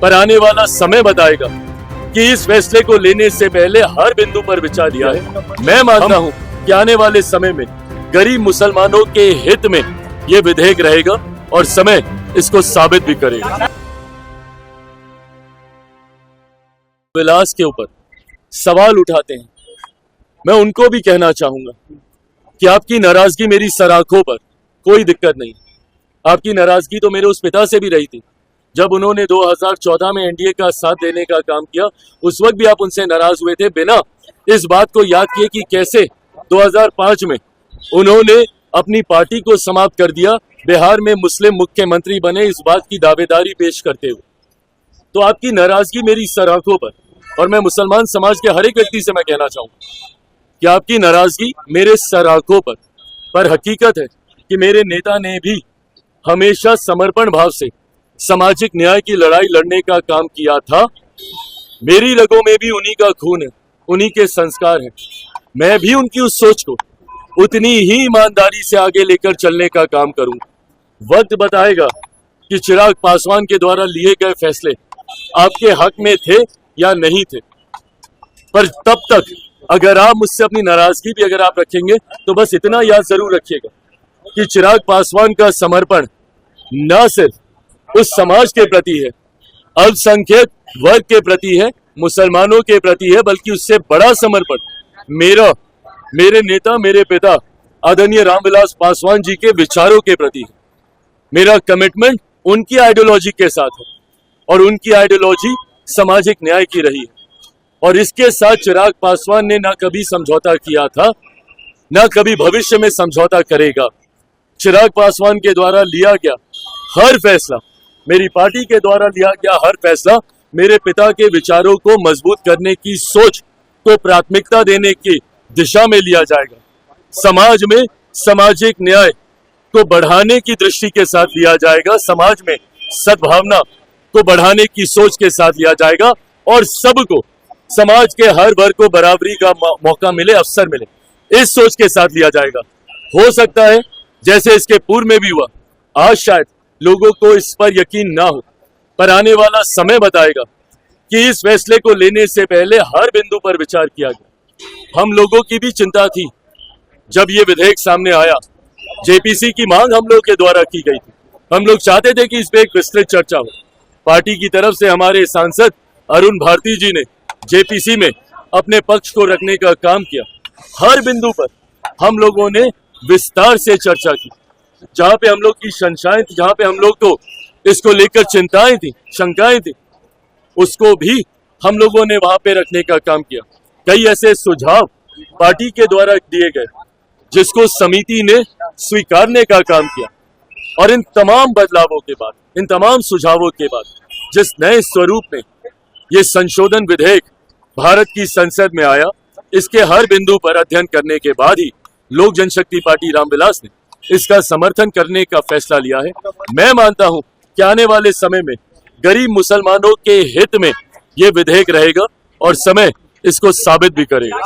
पर आने वाला समय बताएगा कि इस फैसले को लेने से पहले हर बिंदु पर विचार किया है। मैं मानता हूं कि आने वाले समय में गरीब मुसलमानों के हित में ये विधेयक रहेगा और समय इसको साबित भी करेगा। विलास के ऊपर सवाल उठाते हैं, मैं उनको भी कहना चाहूंगा कि आपकी नाराजगी मेरी सराखों पर कोई दिक्कत नहीं। आपकी नाराजगी तो मेरे उस पिता से भी रही थी जब उन्होंने 2014 में एनडीए का साथ देने का काम किया। उस वक्त भी आप उनसे नाराज हुए थे, बिना इस बात को याद किए कि कैसे 2005 में उन्होंने अपनी पार्टी को समाप्त कर दिया, बिहार में मुस्लिम मुख्यमंत्री बने, इस बात की दावेदारी पेश करते हुए। तो आपकी नाराजगी मेरी सराखों पर, और मैं मुसलमान समाज के हर एक व्यक्ति से मैं कहना चाहूंगा कि आपकी नाराजगी मेरे सराखों पर हकीकत है कि मेरे नेता ने भी हमेशा समर्पण भाव से सामाजिक न्याय की लड़ाई लड़ने का काम किया था। मेरी रगों में भी उन्हीं का खून है, उन्हीं के संस्कार हैं। मैं भी उनकी उस सोच को उतनी ही ईमानदारी से आगे लेकर चलने का काम करूंगा। वक्त बताएगा कि चिराग पासवान के द्वारा लिए गए फैसले आपके हक में थे या नहीं थे, पर तब तक अगर आप मुझसे अपनी नाराजगी भी अगर आप रखेंगे तो बस इतना याद जरूर रखिएगा कि चिराग पासवान का समर्पण न सिर्फ उस समाज के प्रति है, अल्पसंख्यक वर्ग के प्रति है, मुसलमानों के प्रति है, बल्कि उससे बड़ा समर्पण मेरे नेता, मेरे पिता आदरणीय रामविलास पासवान जी के विचारों के प्रति है। मेरा कमिटमेंट उनकी आइडियोलॉजी के साथ है और उनकी आइडियोलॉजी सामाजिक न्याय की रही है, और इसके साथ चिराग पासवान ने ना कभी समझौता किया था, ना कभी भविष्य में समझौता करेगा। चिराग पासवान के द्वारा लिया गया हर फैसला, मेरी पार्टी के द्वारा लिया गया हर फैसला मेरे पिता के विचारों को मजबूत करने की सोच को प्राथमिकता देने की दिशा में लिया जाएगा। समाज में सामाजिक न्याय को बढ़ाने की दृष्टि के साथ लिया जाएगा, समाज में सद्भावना को बढ़ाने की सोच के साथ लिया जाएगा, और सबको, समाज के हर वर्ग को बराबरी का मौका मिले, अवसर मिले, इस सोच के साथ लिया जाएगा। हो सकता है जैसे इसके पूर्व में भी हुआ, आज शायद लोगों को इस पर यकीन ना हो, पर आने वाला समय बताएगा कि इस फैसले को लेने से पहले हर बिंदु पर विचार किया गया। हम लोगों की भी चिंता थी जब ये विधेयक सामने आया, जेपीसी की मांग हम लोग के द्वारा की गई थी। हम लोग चाहते थे कि इस पे एक विस्तृत चर्चा हो। पार्टी की तरफ से हमारे सांसद अरुण भारती जी ने जेपीसी में अपने पक्ष को रखने का काम किया। हर बिंदु पर हम लोगों ने विस्तार से चर्चा की। जहां पे हम लोग की शंकाएं थी, जहां पे हम लोग को इसको लेकर चिंताएं थी, शंकाएं थी, उसको भी हम लोगों ने वहां पे रखने का काम किया। कई ऐसे सुझाव पार्टी के द्वारा दिए गए जिसको समिति ने स्वीकारने का काम किया, और इन तमाम बदलावों के बाद, इन तमाम सुझावों के बाद जिस नए स्वरूप में ये संशोधन विधेयक भारत की संसद में आया, इसके हर बिंदु पर अध्ययन करने के बाद ही लोक जनशक्ति पार्टी रामविलास ने इसका समर्थन करने का फैसला लिया है। मैं मानता हूं कि आने वाले समय में गरीब मुसलमानों के हित में ये विधेयक रहेगा और समय इसको साबित भी करेगा।